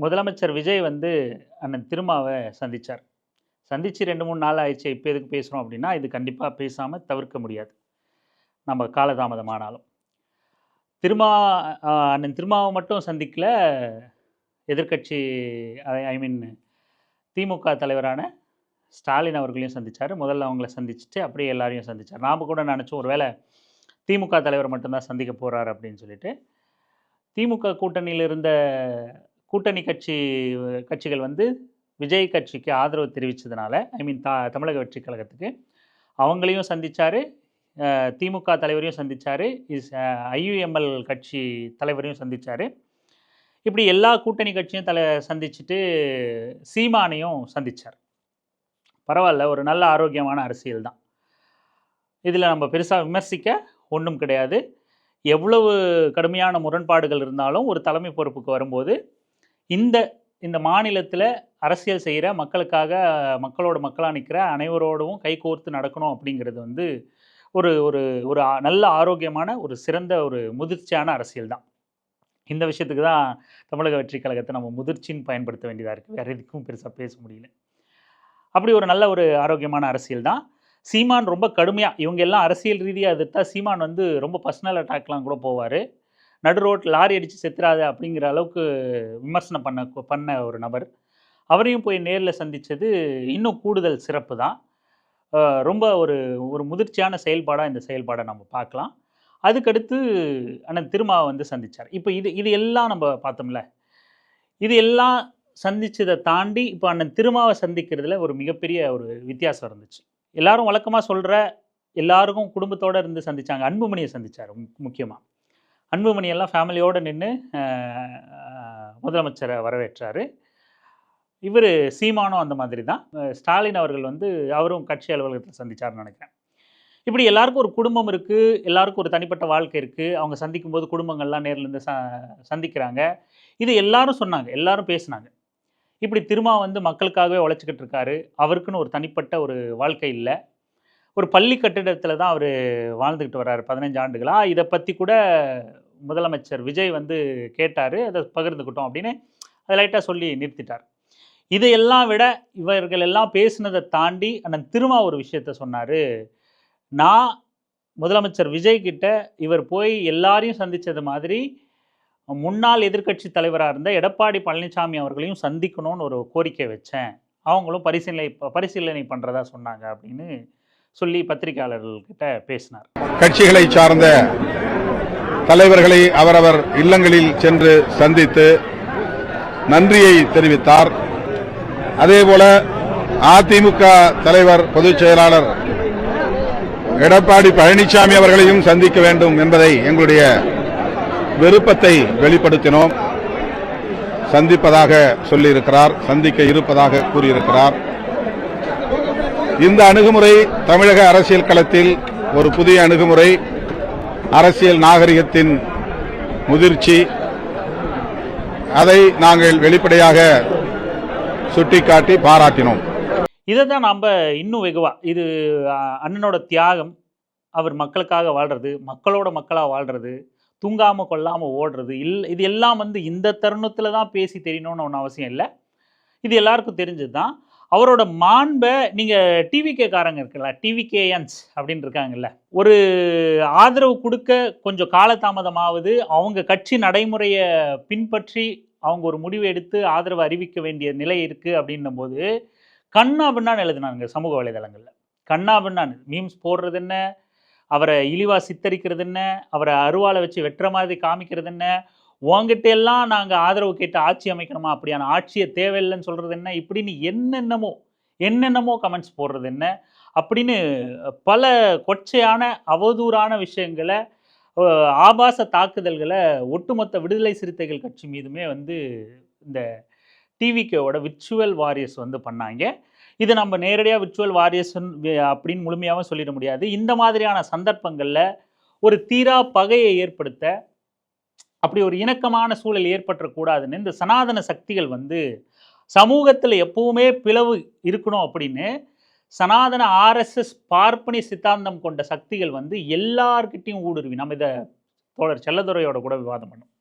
முதலமைச்சர் விஜய் வந்து அண்ணன் திருமாவை சந்திச்சார். சந்திச்சு 2, 3 நாள் ஆயிடுச்சு. இப்ப எதுக்கு பேசுறோம் அப்படின்னா, இது கண்டிப்பா பேசாம தவிர்க்க முடியாது. நம்ம காலதாமதம் ஆனாலும். திருமா அண்ணன் திருமாவ மட்டும் சந்திக்கல, எதிர்க்கட்சி ஐ மீன் திமுக தலைவரான ஸ்டாலின் அவர்களையும் சந்திச்சாரு. முதல்ல அவங்கள சந்திச்சுட்டு, அப்படியே எல்லாரையும் சந்திச்சார். நாம கூட நெனச்சோம், ஒரு வேள திமுக தலைவர் மட்டும் தான் சந்திக்க போறாரு அப்படின்னு சொல்லிட்டு. திமுக கூட்டணியில இருந்த கூட்டணி கட்சிகள் வந்து விஜய் கட்சிக்கு ஆதரவு தெரிவித்ததுனால, ஐ மீன் தமிழக வெற்றி கழகத்துக்கு அவங்களையும் சந்திச்சாரு. திமுக தலைவரையும் சந்திச்சாரு. ஐயுஎம்எல் கட்சி தலைவரையும் சந்திச்சாரு. இப்படி எல்லா கூட்டணி கட்சியும் சந்திச்சுட்டு சீமானையும் சந்திச்சார். பரவாயில்ல, ஒரு நல்ல ஆரோக்கியமான அரசியல் தான். இதில் நம்ம பெருசாக விமர்சிக்க ஒன்றும் கிடையாது. எவ்வளவு கடுமையான முரண்பாடுகள் இருந்தாலும் ஒரு தலைமை பொறுப்புக்கு வரும்போது இந்த இந்த மாநிலத்தில் அரசியல் செய்கிற மக்களுக்காக மக்களோட மக்களாக நிற்கிற அனைவரோடவும் கைகோர்த்து நடக்கணும் அப்படிங்கிறது வந்து ஒரு ஒரு ஒரு நல்ல ஆரோக்கியமான ஒரு சிறந்த ஒரு முதிர்ச்சியான அரசியல் தான். இந்த விஷயத்துக்கு தான் தமிழக வெற்றி கழகத்தை நம்ம முதிர்ச்சின்னு பயன்படுத்த வேண்டியதாக இருக்குது. வேறு எதுக்கும் பெருசாக பேச முடியல. அப்படி ஒரு நல்ல ஒரு ஆரோக்கியமான அரசியல் தான். சீமான் ரொம்ப கடுமையாக இவங்க எல்லாம் அரசியல் ரீதியாக எதிர்த்தா சீமான் வந்து ரொம்ப பர்சனல் அட்டாக்லாம் கூட போவார். நடு ரோட்டில் லாரி அடித்து செத்துறாது அப்படிங்கிற அளவுக்கு விமர்சனம் பண்ண ஒரு நபர். அவரையும் போய் நேரில் சந்தித்தது இன்னும் கூடுதல் சிறப்பு தான். ரொம்ப ஒரு ஒரு முதிர்ச்சியான செயல்பாடாக இந்த செயல்பாடை நம்ம பார்க்கலாம். அதுக்கடுத்து அண்ணன் திருமாவை வந்து சந்தித்தார். இப்போ இது எல்லாம் நம்ம பார்த்தோம்ல, இது எல்லாம் சந்தித்ததை தாண்டி இப்போ அண்ணன் திருமாவை சந்திக்கிறதுல ஒரு மிகப்பெரிய ஒரு வித்தியாசம் இருந்துச்சு. எல்லாரும் வழக்கமாக சொல்கிற எல்லாருக்கும் குடும்பத்தோடு இருந்து சந்தித்தாங்க. அன்புமணியை சந்தித்தார். முக்கியமாக அன்புமணியெல்லாம் ஃபேமிலியோடு நின்று முதலமைச்சரை வரவேற்றார். இவர் சீமானும் அந்த மாதிரி தான். ஸ்டாலின் அவர்கள் வந்து அவரும் கட்சி அலுவலகத்தில் சந்தித்தார்னு நினைக்கிறேன். இப்படி எல்லாருக்கும் ஒரு குடும்பம் இருக்குது, எல்லாருக்கும் ஒரு தனிப்பட்ட வாழ்க்கை இருக்குது. அவங்க சந்திக்கும் போது குடும்பங்கள்லாம் நேர்லேருந்து சந்திக்கிறாங்க. இது எல்லாரும் சொன்னாங்க, எல்லாரும் பேசினாங்க. இப்படி திருமா வந்து மக்களுக்காகவே உழைச்சிக்கிட்டு இருக்காரு. அவருக்குன்னு ஒரு தனிப்பட்ட ஒரு வாழ்க்கை இல்லை. ஒரு பள்ளி கட்டிடத்தில் தான் அவர் வாழ்ந்துக்கிட்டு வர்றாரு 15 ஆண்டுகளாக. இதை பற்றி கூட முதலமைச்சர் விஜய் வந்து கேட்டார், அதை பகிர்ந்துக்கிட்டோம் அப்படின்னு அதை லைட்டாக சொல்லி நிறுத்திட்டார். இதையெல்லாம் விட இவர்கள் எல்லாம் பேசினதை தாண்டி அண்ணன் திருமா ஒரு விஷயத்த சொன்னார். நான் முதலமைச்சர் விஜய் கிட்ட இவர் போய் எல்லாரையும் சந்தித்தது மாதிரி முன்னாள் எதிர்க்கட்சி தலைவராக இருந்த எடப்பாடி பழனிசாமி அவர்களையும் சந்திக்கணும்னு ஒரு கோரிக்கை வச்சேன். அவங்களும் பரிசீலனை பண்ணுறதா சொன்னாங்க அப்படின்னு சொல்லி பத்திரிகையாளர்கள்கிட்ட பேசினார். கட்சிகளை சார்ந்த தலைவர்களை அவரவர் இல்லங்களில் சென்று சந்தித்து நன்றியை தெரிவித்தார். அதேபோல அதிமுக தலைவர் பொதுச் செயலாளர் எடப்பாடி பழனிசாமி அவர்களையும் சந்திக்க வேண்டும் என்பதை எங்களுடைய விருப்பத்தை வெளிப்படுத்தினோம். சந்திப்பதாக சொல்லியிருக்கிறார், சந்திக்க இருப்பதாக கூறியிருக்கிறார். இந்த அணுகுமுறை தமிழக அரசியல் களத்தில் ஒரு புதிய அணுகுமுறை, அரசியல் நாகரிகத்தின் முதிர்ச்சி. அதை நாங்கள் வெளிப்படையாக சுட்டிக்காட்டி பாராட்டினோம். இதை தான் நம்ம இன்னும் வெகுவா இது அண்ணனோட தியாகம், அவர் மக்களுக்காக வாழ்றது, மக்களோட மக்களாக வாழ்றது, தூங்காமல் கொள்ளாமல் ஓடுறது இது எல்லாம் வந்து இந்த தருணத்தில் தான் பேசி தெரியணும்னு ஒன்றும் அவசியம் இல்லை. இது எல்லாருக்கும் தெரிஞ்சது தான். அவரோட மாண்பை நீங்கள் டிவிகேக்காரங்க இருக்குல்ல, டிவிகேஎன்ஸ் அப்படின்னு இருக்காங்கல்ல, ஒரு ஆதரவு கொடுக்க கொஞ்சம் காலதாமதமாவது அவங்க கட்சி நடைமுறையை பின்பற்றி அவங்க ஒரு முடிவு எடுத்து ஆதரவு அறிவிக்க வேண்டிய நிலை இருக்குது அப்படின்னும் போது கண்ணா பின்னான்னு எழுதுனாங்க சமூக வலைதளங்களில். கண்ணா பின்னான்னு மீம்ஸ் போடுறது என்ன, அவரை இழிவாக சித்தரிக்கிறது என்ன, அவரை அருவாலை வச்சு வெட்டுற மாதிரி காமிக்கிறது என்ன, உங்ககிட்ட எல்லாம் நாங்கள் ஆதரவு கேட்டு ஆட்சி அமைக்கணுமா, அப்படியான ஆட்சியை தேவையில்லைன்னு சொல்கிறது என்ன, இப்படின்னு என்னென்னமோ கமெண்ட்ஸ் போடுறது என்ன அப்படின்னு பல கொச்சையான அவதூறான விஷயங்களை, ஆபாச தாக்குதல்களை ஒட்டுமொத்த விடுதலை சிறுத்தைகள் கட்சி மீதுமே வந்து இந்த டிவிகேவோட விர்ச்சுவல் வாரியர்ஸ் வந்து பண்ணாங்க. இது நம்ம நேரடியாக விர்ச்சுவல் வாரியர்ஸ் அப்படின்னு முழுமையாகவும் சொல்லிட முடியாது. இந்த மாதிரியான சந்தர்ப்பங்களில் ஒரு தீரா பகையை ஏற்படுத்த, அப்படி ஒரு இணக்கமான சூழல் ஏற்பட்டக்கூடாதுன்னு இந்த சனாதன சக்திகள் வந்து சமூகத்தில் எப்பவுமே பிளவு இருக்கணும் அப்படின்னு சனாதன ஆர்எஸ்எஸ் பார்ப்பனி சித்தாந்தம் கொண்ட சக்திகள் வந்து எல்லார்கிட்டையும் ஊடுருவி, நம்ம இதை தோழர் செல்லதுரையோட கூட விவாதம் பண்ணோம்,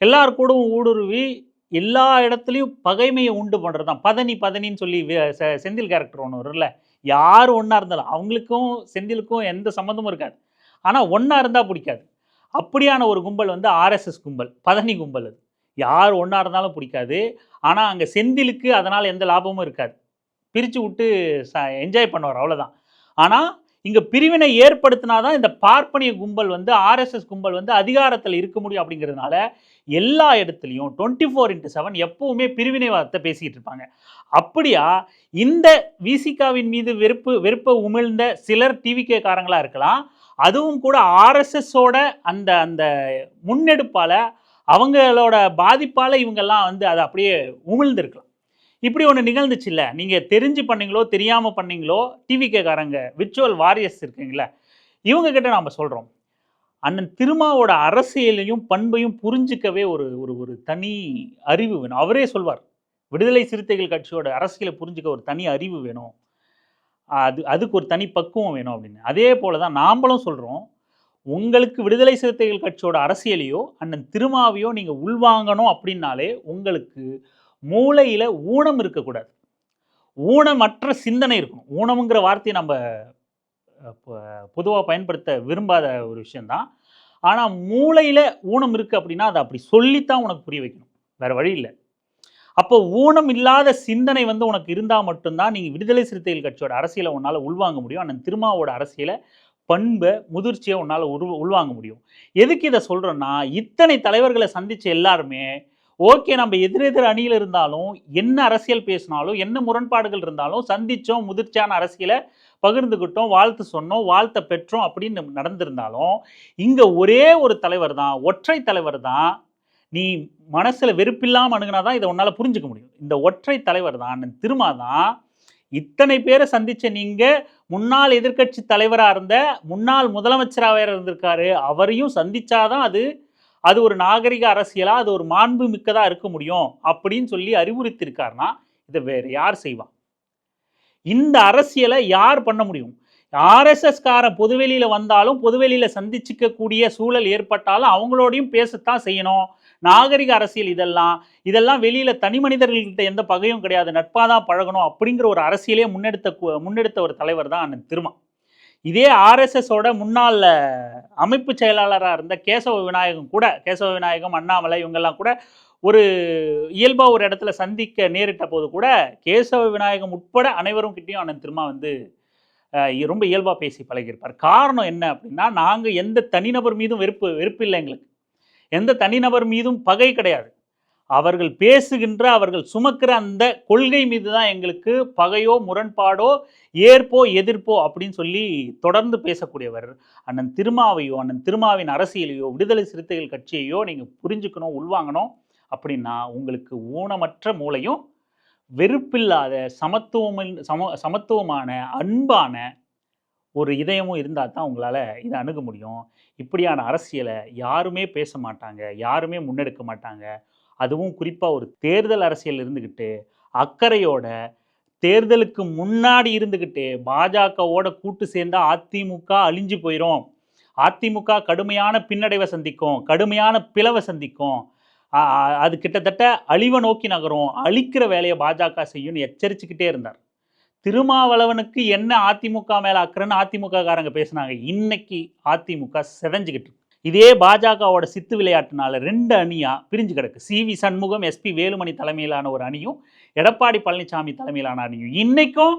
எல்லார் கூடவும் ஊடுருவி எல்லா இடத்துலையும் பகைமையை உண்டு பண்ணுறது தான். பதனின்னு சொல்லி செந்தில் கேரக்டர் ஒன்று வரும்ல, யார் ஒன்றா இருந்தாலும் அவங்களுக்கும் செந்திலுக்கும் எந்த சம்மந்தமும் இருக்காது. ஆனால் ஒன்றா இருந்தால் பிடிக்காது. அப்படியான ஒரு கும்பல் வந்து ஆர்எஸ்எஸ் கும்பல், பதனி கும்பல். அது யார் ஒன்றா இருந்தாலும் பிடிக்காது. ஆனால் அங்கே செந்திலுக்கு அதனால் எந்த லாபமும் இருக்காது. பிரித்து விட்டு என்ஜாய் பண்ணுவார், அவ்வளோதான். ஆனால் இங்கே பிரிவினை ஏற்படுத்தினா தான் இந்த பார்ப்பனிய கும்பல் வந்து ஆர்எஸ்எஸ் கும்பல் வந்து அதிகாரத்தில் இருக்க முடியும். அப்படிங்கிறதுனால எல்லா இடத்துலையும் 24/7 எப்பவுமே பிரிவினைவாதத்தை பேசிக்கிட்டு இருப்பாங்க. அப்படியா இந்த விசிகாவின் மீது வெறுப்பை உமிழ்ந்த சிலர் டிவிகே காரங்களாக இருக்கலாம். அதுவும் கூட ஆர்எஸ்எஸோட அந்த அந்த முன்னெடுப்பால், அவங்களோட பாதிப்பால் இவங்கெல்லாம் வந்து அதை அப்படியே உமிழ்ந்திருக்கலாம். இப்படி ஒன்று நிகழ்ந்துச்சு இல்லை, நீங்கள் தெரிஞ்சு பண்ணீங்களோ தெரியாமல் பண்ணீங்களோ, டிவிகே காரங்க விர்ச்சுவல் வாரியர்ஸ் இருக்கீங்களா, இவங்க கிட்ட நாம் சொல்கிறோம், அண்ணன் திருமாவோட அரசியலையும் பண்பையும் புரிஞ்சிக்கவே ஒரு ஒரு ஒரு தனி அறிவு வேணும். அவரே சொல்வார், விடுதலை சிறுத்தைகள் கட்சியோட அரசியலை புரிஞ்சிக்க ஒரு தனி அறிவு வேணும், அதுக்கு ஒரு தனி பக்குவம் வேணும் அப்படின்னு. அதே போல தான் நாம்பளும் சொல்கிறோம், உங்களுக்கு விடுதலை சிறுத்தைகள் கட்சியோட அரசியலையோ அண்ணன் திருமாவையோ நீங்கள் உள்வாங்கணும் அப்படின்னாலே உங்களுக்கு மூளையில் ஊனம் இருக்கக்கூடாது, ஊனமற்ற சிந்தனை இருக்கணும். ஊனம்ங்கிற வார்த்தையை நம்ம பொதுவாக பயன்படுத்த விரும்பாத ஒரு விஷயந்தான். ஆனால் மூளையில் ஊனம் இருக்குது அப்படின்னா அதை அப்படி சொல்லித்தான் உனக்கு புரிய வைக்கணும், வேறு வழி இல்லை. அப்போ ஊனம் இல்லாத சிந்தனை வந்து உனக்கு இருந்தால் மட்டும்தான் நீங்கள் விடுதலை சிறுத்தைகள் கட்சியோட அரசியலை உன்னால் உள்வாங்க முடியும். அண்ணன் திருமாவோட அரசியலை பண்பை முதிர்ச்சியை உன்னால் உள்வாங்க முடியும். எதுக்கு இதை சொல்கிறோன்னா, இத்தனை தலைவர்களை சந்தித்த எல்லாருமே ஓகே, நம்ம எதிரெதிர் அணியில் இருந்தாலும் என்ன அரசியல் பேசினாலும் என்ன முரண்பாடுகள் இருந்தாலும் சந்தித்தோம், முதிர்ச்சியான அரசியலை பகிர்ந்துக்கிட்டோம், வாழ்த்து சொன்னோம், வாழ்த்தை பெற்றோம் அப்படின்னு நடந்திருந்தாலும் இங்கே ஒரே ஒரு தலைவர் தான், ஒற்றை தலைவர் தான், நீ மனசில் வெறுப்பில்லாமல் அணுகுனா தான் இதை உன்னால் புரிஞ்சுக்க முடியும். இந்த ஒற்றை தலைவர் தான் அண்ணன் திருமா தான். இத்தனை பேரை சந்தித்த நீங்கள் முன்னாள் எதிர்க்கட்சி தலைவராக இருந்த முன்னாள் முதலமைச்சராக வேறு இருந்திருக்காரு, அவரையும் சந்திச்சாதான் அது ஒரு நாகரிக அரசியலா, அது ஒரு மாண்பு மிக்கதா இருக்க முடியும் அப்படின்னு சொல்லி அறிவுறுத்திருக்காருன்னா இதை வேற யார் செய்வான்? இந்த அரசியலை யார் பண்ண முடியும்? ஆர்எஸ்எஸ் கார பொதுவெளியில வந்தாலும் பொதுவெளியில சந்திச்சுக்க கூடிய சூழல் ஏற்பட்டாலும் அவங்களோடையும் பேசத்தான் செய்யணும். நாகரிக அரசியல் இதெல்லாம் வெளியில தனி மனிதர்கள்கிட்ட எந்த பகையும் கிடையாது, நட்பாதான் பழகணும் அப்படிங்கிற ஒரு அரசியலே முன்னெடுத்த ஒரு தலைவர் தான் அண்ணன் திருமா. இதே ஆர்எஸ்எஸோட முன்னாள் அமைப்பு செயலாளராக இருந்த கேசவ விநாயகம், அண்ணாமலை இவங்கெல்லாம் கூட ஒரு இயல்பாக ஒரு இடத்துல சந்திக்க நேரிட்ட போது கூட கேசவ விநாயகம் உட்பட அனைவரும் கிட்டேயும் அண்ணன் திருமா வந்து ரொம்ப இயல்பாக பேசி பழகியிருப்பார். காரணம் என்ன அப்படின்னா, நாங்கள் எந்த தனிநபர் மீதும் வெறுப்பு இல்லை, எங்களுக்கு எந்த தனிநபர் மீதும் பகை கிடையாது. அவர்கள் பேசுகின்ற, அவர்கள் சுமக்கிற அந்த கொள்கை மீது தான் எங்களுக்கு பகையோ முரண்பாடோ ஏற்போ எதிர்ப்போ அப்படின்னு சொல்லி தொடர்ந்து பேசக்கூடியவர். அண்ணன் திருமாவையோ அண்ணன் திருமாவின் அரசியலையோ விடுதலை சிறுத்தைகள் கட்சியையோ நீங்கள் புரிஞ்சுக்கணும், உள்வாங்கணும் அப்படின்னா உங்களுக்கு ஊனமற்ற மூளையும் வெறுப்பில்லாத சமத்துவமான அன்பான ஒரு இதயமும் இருந்தால் தான் உங்களால் இதை அணுக முடியும். இப்படியான அரசியலை யாருமே பேச மாட்டாங்க, யாருமே முன்னெடுக்க மாட்டாங்க. அதுவும் குறிப்பாக ஒரு தேர்தல் அரசியல் இருந்துக்கிட்டு அக்கறையோட தேர்தலுக்கு முன்னாடி இருந்துக்கிட்டு பாஜகவோட கூட்டு சேர்ந்தால் அதிமுக அழிஞ்சு போயிடும், அதிமுக கடுமையான பின்னடைவை சந்திக்கும், கடுமையான பிளவை சந்திக்கும், அது கிட்டத்தட்ட அழிவை நோக்கி நகரும், அழிக்கிற வேலையை பாஜக செய்யும்னு எச்சரிச்சுக்கிட்டே இருந்தார். திருமாவளவனுக்கு என்ன அதிமுக மேலே அக்கறைன்னு அதிமுக காரங்க பேசினாங்க. இன்னைக்கு அதிமுக செதஞ்சுக்கிட்டு. இதே பாஜகவோட சித்து விளையாட்டுனால 2 அணியாக பிரிஞ்சு கிடக்கு. CV சண்முகம், SP வேலுமணி தலைமையிலான ஒரு அணியும் எடப்பாடி பழனிசாமி தலைமையிலான அணியும். இன்றைக்கும்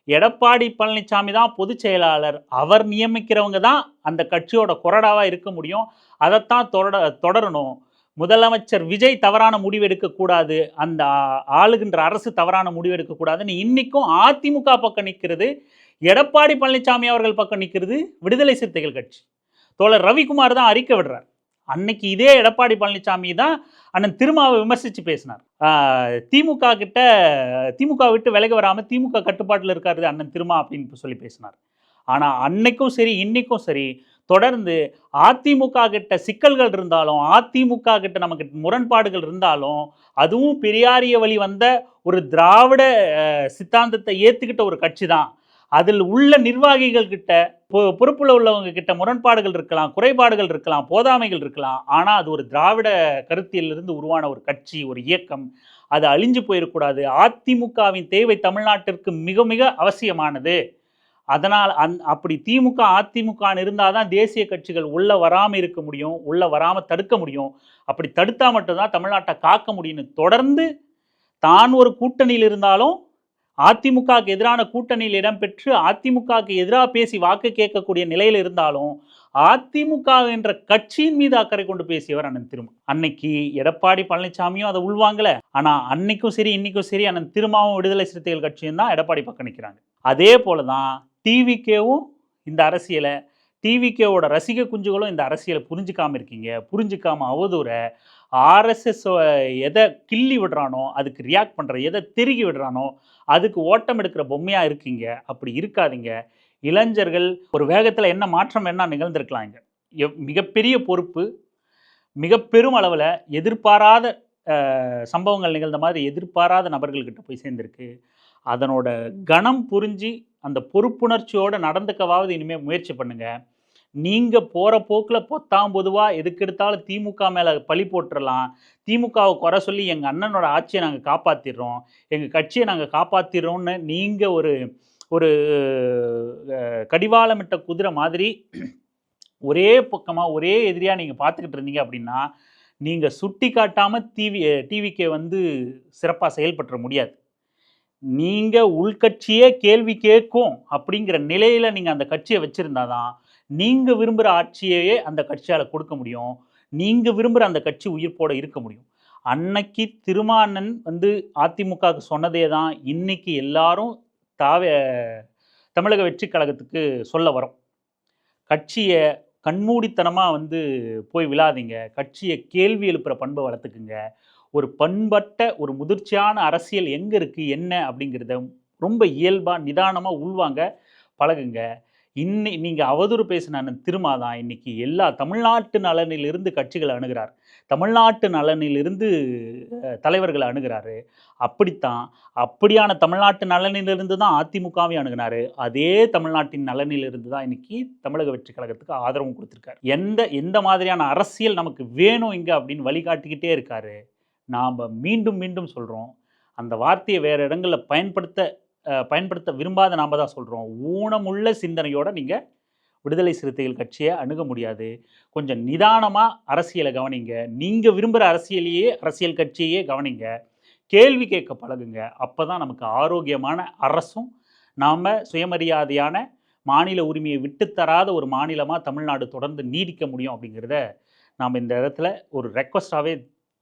எடப்பாடி பழனிசாமி தான் பொதுச் செயலாளர், அவர் நியமிக்கிறவங்க தான் அந்த கட்சியோட கொறடாவாக இருக்க முடியும், அதைத்தான் தொடரணும். முதலமைச்சர் விஜய் தவறான முடிவு எடுக்கக்கூடாது, அந்த ஆளுகின்ற அரசு தவறான முடிவு எடுக்கக்கூடாதுன்னு இன்றைக்கும் அதிமுக பக்கம் நிற்கிறது, எடப்பாடி பழனிசாமி அவர்கள் பக்கம் நிற்கிறது விடுதலை சிறுத்தைகள் கட்சி. தோழர் ரவிக்குமார் தான் அறிக்கை விடுறார். அன்னைக்கு இதே எடப்பாடி பழனிசாமி தான் அண்ணன் திருமாவை விமர்சித்து பேசினார். திமுக விட்டு விலகி வராமல் திமுக கட்டுப்பாட்டில் இருக்காரு அண்ணன் திருமா அப்படின்னு சொல்லி பேசினார். ஆனால் அன்னைக்கும் சரி இன்னைக்கும் சரி தொடர்ந்து அதிமுக கிட்ட சிக்கல்கள் இருந்தாலும், அதிமுக கிட்ட நமக்கு முரண்பாடுகள் இருந்தாலும், அதுவும் பெரியாரிய வழி வந்த ஒரு திராவிட சித்தாந்தத்தை ஏற்றுக்கிட்ட ஒரு கட்சி தான். அதில் உள்ள நிர்வாகிகள் கிட்ட பொறுப்புல உள்ளவங்க கிட்ட முரண்பாடுகள் இருக்கலாம், குறைபாடுகள் இருக்கலாம், போதாமைகள் இருக்கலாம். ஆனால் அது ஒரு திராவிட கருத்தியலிருந்து உருவான ஒரு கட்சி, ஒரு இயக்கம். அது அழிஞ்சு போயிடக்கூடாது. அதிமுகவின் தேவை தமிழ்நாட்டிற்கு மிக மிக அவசியமானது. அதனால் அப்படி திமுக அதிமுகன்னு இருந்தால் தான் தேசிய கட்சிகள் உள்ளே வராமல் இருக்க முடியும், உள்ளே வராமல் தடுக்க முடியும். அப்படி தடுத்தால் மட்டும்தான் தமிழ்நாட்டை காக்க முடியும்னு தொடர்ந்து தான் ஒரு கூட்டணியில் இருந்தாலும் அதிமுகவுக்கு எதிரான கூட்டணியில் இடம்பெற்று அதிமுகவுக்கு எதிராக பேசி வாக்கு கேட்கக்கூடிய நிலையில் இருந்தாலும் அதிமுக என்ற கட்சியின் மீது அக்கறை கொண்டு பேசியவர் அண்ணன் திருமா. அன்னைக்கு எடப்பாடி பழனிசாமியும் அதை உள்வாங்கல. ஆனா அன்னைக்கும் சரி இன்னைக்கும் சரி அண்ணன் திருமாவும் விடுதலை சிறுத்தைகள் கட்சியும் தான் எடப்பாடி பக்கம் நிற்கிறாங்க. அதே போலதான் டிவிகேவும் இந்த அரசியலை, டிவிகேவோட ரசிக குஞ்சுகளும் இந்த அரசியலை புரிஞ்சுக்காம இருக்கீங்க. புரிஞ்சுக்காம அவதூற ஆர்எஸ்எஸ் எதை கிள்ளி விடுறானோ அதுக்கு ரியாக்ட் பண்ணுற, எதை திருகி விடுறானோ அதுக்கு ஓட்டம் எடுக்கிற பொம்மையாக இருக்கீங்க. அப்படி இருக்காதீங்க. இளைஞர்கள் ஒரு வேகத்தில் என்ன மாற்றம் என்ன நிகழ்ந்திருக்கலாம். இங்கே மிகப்பெரிய பொறுப்பு, மிக பெரும் அளவில் எதிர்பாராத சம்பவங்கள் நிகழ்ந்த மாதிரி எதிர்பாராத நபர்கள்கிட்ட போய் சேர்ந்துருக்கு. அதனோட கணம் புரிஞ்சு அந்த பொறுப்புணர்ச்சியோடு நடந்துக்கவாவது இனிமேல் முயற்சி பண்ணுங்கள். நீங்கள் போகிற போக்கில் பொத்தாம் பொதுவாக எதுக்கு எடுத்தாலும் திமுக மேலே பழி போட்டுடலாம், திமுகவை குறை சொல்லி எங்கள் அண்ணனோட ஆட்சியை நாங்கள் காப்பாற்றிடுறோம், எங்கள் கட்சியை நாங்கள் காப்பாற்றிடுறோம்னு நீங்கள் ஒரு ஒரு கடிவாளமிட்ட குதிரை மாதிரி ஒரே பக்கமாக ஒரே எதிரியாக நீங்கள் பார்த்துக்கிட்டு இருந்தீங்க அப்படின்னா நீங்கள் சுட்டி காட்டாமல் டிவிக்கே சிறப்பாக செயல்பற்ற முடியாது. நீங்கள் உள்கட்சியே கேள்வி கேட்கும் அப்படிங்கிற நிலையில் நீங்கள் அந்த கட்சியை வச்சுருந்தாதான் நீங்கள் விரும்புகிற ஆட்சியையே அந்த கட்சியால் கொடுக்க முடியும். நீங்கள் விரும்புகிற அந்த கட்சி உயிர்ப்போடு இருக்க முடியும். அன்னைக்கு திருமானன் அதிமுகவுக்கு சொன்னதே தான் இன்னைக்கு எல்லாரும் தமிழக வெற்றி கழகத்துக்கு சொல்ல வரோம். கட்சியை கண்மூடித்தனமாக போய் விழாதீங்க. கட்சியை கேள்வி எழுப்புகிற பண்பை வளர்த்துக்குங்க. ஒரு பண்பட்ட ஒரு முதிர்ச்சியான அரசியல் எங்கே இருக்குது என்ன அப்படிங்கிறத ரொம்ப இயல்பாக நிதானமாக உள்வாங்க பழகுங்க. நீங்கள் அவதூறு பேசின திருமாதான் இன்னைக்கு எல்லா தமிழ்நாட்டு நலனிலிருந்து கட்சிகளை அணுகிறார், தமிழ்நாட்டு நலனிலிருந்து தலைவர்களை அணுகிறாரு. அப்படியான தமிழ்நாட்டு நலனிலிருந்து தான் அதிமுகவை அணுகினார். அதே தமிழ்நாட்டின் நலனிலிருந்து தான் இன்னைக்கு தமிழக வெற்றி கழகத்துக்கு ஆதரவும் கொடுத்துருக்காரு. எந்த மாதிரியான அரசியல் நமக்கு வேணும் இங்கே அப்படின்னு வழிகாட்டிக்கிட்டே இருக்காரு. நாம் மீண்டும் மீண்டும் சொல்கிறோம், அந்த வார்த்தையை வேறு இடங்களில் பயன்படுத்த விரும்பாத நாம் தான் சொல்கிறோம். ஊனமுள்ள சிந்தனையோடு நீங்கள் விடுதலை சிறுத்தைகள் கட்சியை அணுக முடியாது. கொஞ்சம் நிதானமாக அரசியலை கவனிங்க. நீங்கள் விரும்புகிற அரசியல் கட்சியே கவனிங்க. கேள்வி கேட்க பழகுங்க. அப்போ தான் நமக்கு ஆரோக்கியமான அரசும் நாம் சுயமரியாதையான மாநில உரிமையை விட்டுத்தராத ஒரு மாநிலமாக தமிழ்நாடு தொடர்ந்து நீடிக்க முடியும் அப்படிங்கிறத நாம் இந்த இடத்துல ஒரு ரெக்வஸ்டாகவே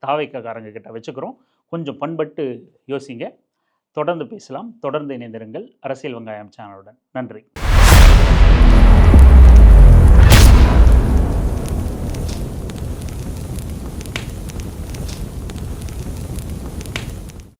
தாவைக்காரங்க கிட்ட வச்சுக்கிறோம். கொஞ்சம் பண்பட்டு யோசிங்க. தொடர்ந்து பேசலாம். தொடர்ந்து இணைந்திருங்கள் அரசியல் வெங்காயம் சேனலுடன். நன்றி.